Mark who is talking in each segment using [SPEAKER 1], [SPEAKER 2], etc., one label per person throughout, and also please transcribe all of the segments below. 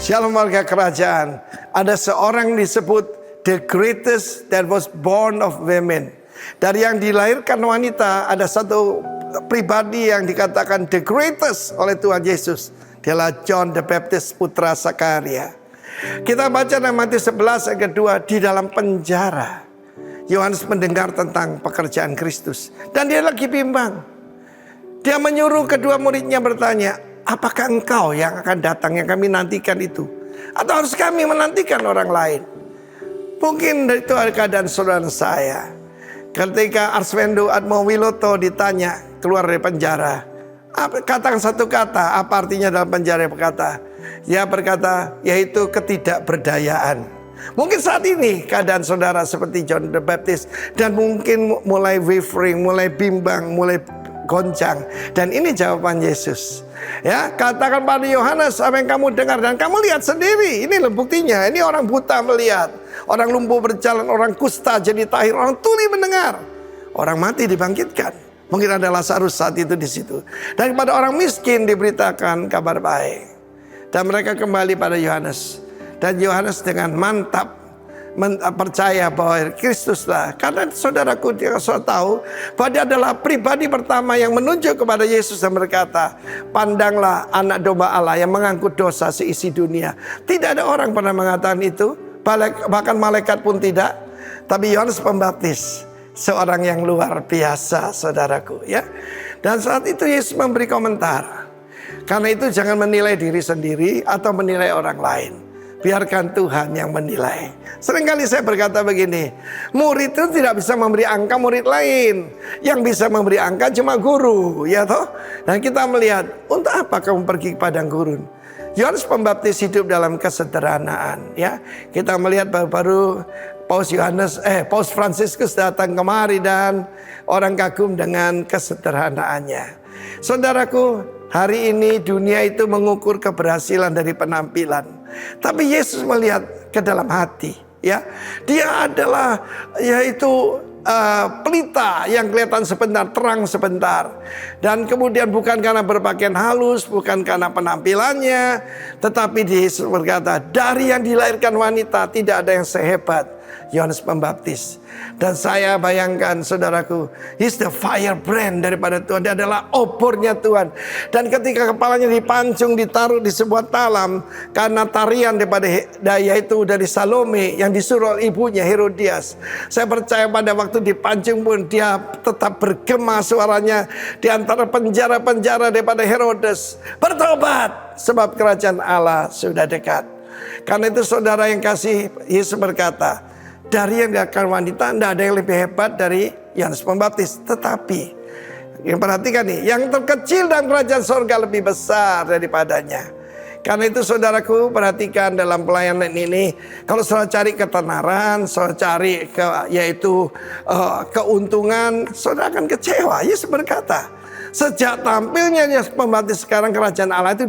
[SPEAKER 1] Shalom warga kerajaan. Ada seorang disebut the greatest that was born of women. Dari yang dilahirkan wanita, ada satu pribadi yang dikatakan the greatest oleh Tuhan Yesus. Dialah John the Baptist, putra Sakaria. Kita baca dalam Matius 11 ayat kedua, di dalam penjara Yohanes mendengar tentang pekerjaan Kristus, dan dia lagi bimbang. Dia menyuruh kedua muridnya bertanya, apakah engkau yang akan datang yang kami nantikan itu? Atau harus kami menantikan orang lain? Mungkin itu keadaan saudara saya. Ketika Arswendo Atmowiloto ditanya keluar dari penjara, katakan satu kata, apa artinya dalam penjara? Dia berkata, yaitu ketidakberdayaan. Mungkin saat ini keadaan saudara seperti John the Baptist, dan mungkin mulai wavering, mulai bimbang, mulai goncang. Dan ini jawaban Yesus. Ya, katakan pada Yohanes apa yang kamu dengar dan kamu lihat sendiri. Ini buktinya. Ini orang buta melihat, orang lumpuh berjalan, orang kusta jadi tahir, orang tuli mendengar, orang mati dibangkitkan. Mungkin ada Lazarus saat itu di situ. Dan kepada orang miskin diberitakan kabar baik. Dan mereka kembali pada Yohanes. Dan Yohanes dengan mantap percaya bahwa Kristuslah. Karena saudaraku, dia sudah tahu bahwa dia adalah pribadi pertama yang menunjuk kepada Yesus dan berkata, pandanglah anak domba Allah yang mengangkut dosa seisi dunia. Tidak ada orang pernah mengatakan itu, bahkan malaikat pun tidak. Tapi Yohanes Pembaptis, seorang yang luar biasa, saudaraku, ya. Dan saat itu Yesus memberi komentar. Karena itu jangan menilai diri sendiri atau menilai orang lain. Biarkan Tuhan yang menilai. Seringkali saya berkata begini, murid itu tidak bisa memberi angka murid lain. Yang bisa memberi angka cuma guru, ya toh. Dan kita melihat, untuk apa kamu pergi ke padang gurun? Yohanes Pembaptis hidup dalam kesederhanaan, ya. Kita melihat baru Paus Fransiskus datang kemari dan orang kagum dengan kesederhanaannya. Saudaraku, hari ini dunia itu mengukur keberhasilan dari penampilan. Tapi Yesus melihat ke dalam hati, ya. Dia adalah yaitu pelita yang kelihatan sebentar, terang sebentar. Dan kemudian bukan karena berpakaian halus, bukan karena penampilannya, tetapi Yesus berkata, dari yang dilahirkan wanita tidak ada yang sehebat Yohanes Pembaptis. Dan saya bayangkan, saudaraku, he's the firebrand daripada Tuhan. Dia adalah obornya Tuhan. Dan ketika kepalanya dipancung, ditaruh di sebuah talam karena tarian daripada yaitu dari Salome yang disuruh ibunya Herodias. Saya percaya pada waktu dipancung pun dia tetap bergema suaranya di antara penjara-penjara daripada Herodes. Bertobat, sebab kerajaan Allah sudah dekat. Karena itu saudara yang kasih, Yesus berkata, dari yang dilahirkan wanita tidak ada yang lebih hebat dari Yohanes Pembaptis. Tetapi yang perhatikan nih, yang terkecil dalam kerajaan surga lebih besar daripadanya. Karena itu saudaraku, perhatikan dalam pelayanan ini, kalau saudara cari ketenaran, saudara cari keuntungan, saudara akan kecewa. Yesus berkata, sejak tampilnya Yohanes Pembaptis, sekarang kerajaan Allah itu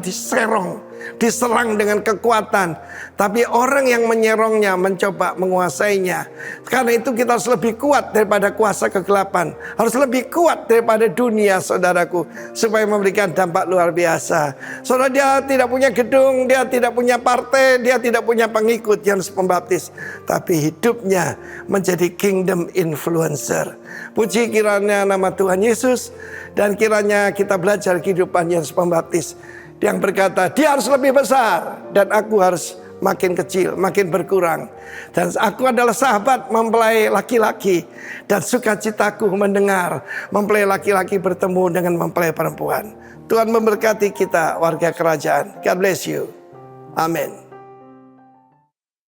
[SPEAKER 1] diserang dengan kekuatan. Tapi orang yang menyerongnya mencoba menguasainya. Karena itu kita harus lebih kuat daripada kuasa kegelapan. Harus lebih kuat daripada dunia, saudaraku, supaya memberikan dampak luar biasa. Saudara, dia tidak punya gedung, dia tidak punya partai, dia tidak punya pengikut Yohanes Pembaptis, tapi hidupnya menjadi kingdom influencer. Puji kiranya nama Tuhan Yesus. Dan kiranya kita belajar kehidupan Yohanes Pembaptis yang berkata, dia harus lebih besar dan aku harus makin kecil, makin berkurang. Dan aku adalah sahabat mempelai laki-laki, dan sukacitaku mendengar mempelai laki-laki bertemu dengan mempelai perempuan. Tuhan memberkati kita warga kerajaan. God bless you. Amin.